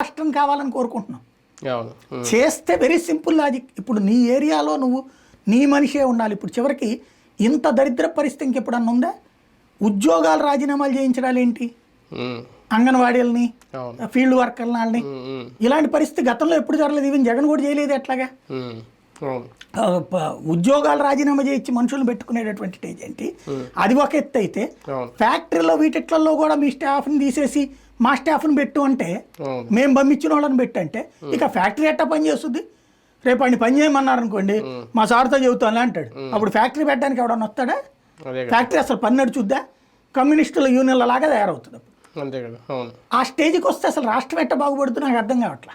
రాష్ట్రం కావాలని కోరుకుంటున్నాం. అవును. చేస్తే వెరీ సింపుల్ లాజిక్. ఇప్పుడు నీ ఏరియాలో నువ్వు నీ మనిషే ఉండాలి. ఇప్పుడు చివరికి ఇంత దరిద్ర పరిస్థితి ఇంకెప్పుడన్నా ఉందా? ఉద్యోగాలు రాజీనామాలు చేయించడాలు ఏంటి, అంగన్వాడీలని, ఫీల్డ్ వర్కర్లని, ఇలాంటి పరిస్థితి గతంలో ఎప్పుడు జరగలేదు. ఈవెన్ జగన్ కూడా చేయలేదు. ఎట్లాగా ఉద్యోగాలు రాజీనామా చేయించి మనుషులను పెట్టుకునేటటువంటి స్టేజ్ ఏంటి? అది ఒక ఎత్తు అయితే, ఫ్యాక్టరీలో వీటిట్లలో కూడా మీ స్టాఫ్ని తీసేసి మా స్టాఫ్ని పెట్టు అంటే, మేము పంపించిన వాళ్ళని పెట్టు అంటే, ఇక ఫ్యాక్టరీ ఎట్టా పని చేస్తుంది? రేపు అన్ని పని చేయమన్నారు అనుకోండి, మా సార్తో చెబుతాను అంటాడు. అప్పుడు ఫ్యాక్టరీ పెట్టడానికి ఎవడన్నా వస్తాడా? ఫ్యాక్టరీ అసలు పని నడుచుద్దా? కమ్యూనిస్టుల యూనియన్ల లాగా తయారవుతుంది. అంతే కదా. అవును. ఆ స్టేజ్కి వస్తే అసలు రాష్ట్రం ఎట్ట బాగుపడుతుంది నాకు అర్థం కావట్లా.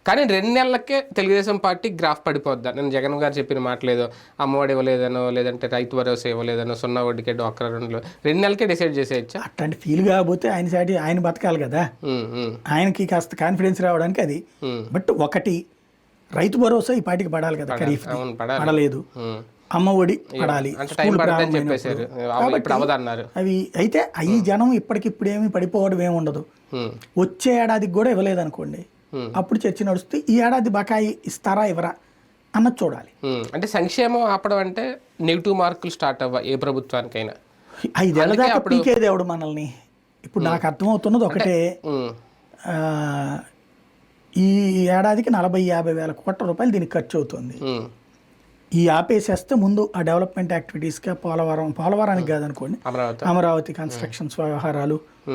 కానీ 2 నెలలకే తెలుగుదేశం పార్టీ గ్రాఫ్ పడిపోద్దా? నేను జగన్ గారు చెప్పిన మాట లేదో, అమ్మఒడి ఇవ్వలేదనో, లేదంటే రైతు భరోసా ఇవ్వలేదనో, 0 వడ్డీకే డ్వాక్రా రుణాలు 2 నెలలకే డిసైడ్ చేసేయచ్చా? అట్లాంటి ఫీల్ కాకపోతే ఆయన బతకాలి కదా, ఆయనకి కాస్త కాన్ఫిడెన్స్ రావడానికి అది. బట్ ఒకటి, రైతు భరోసా ఈ పార్టీకి పడాలి కదా, ఖరీఫ్ పడలేదు, అమ్మ ఒడి పడాలి, అవి అయితే అవి జనం ఇప్పటికిప్పుడేమి పడిపోవడం ఏమి ఉండదు. వచ్చే ఏడాదికి కూడా ఇవ్వలేదు అనుకోండి, అప్పుడు చర్చ నడుస్తుంది. ఈ ఏడాది బకాయి ఇస్తారా ఇవ్వరా అన్నది చూడాలి. అంటే సంక్షేమం ఆపడం అంటే నెగిటివ్ మార్కులు స్టార్ట్ అవ్వ ఏ ప్రభుత్వానికైనా. 5 ఏళ్ల దాకా పీకే దేవుడు మనల్ని. ఇప్పుడు నాకు అర్థమవుతున్నది ఒకటే, ఈ ఏడాదికి 40-50 వేల కోట్ల రూపాయలు దీనికి ఖర్చు అవుతుంది. ఈ ఆపేసేస్తే ముందు ఆ డెవలప్మెంట్ యాక్టివిటీస్గా పోలవరానికి కాదనుకోండి, అమరావతి కన్స్ట్రక్షన్స్ వ్యవహారాలు,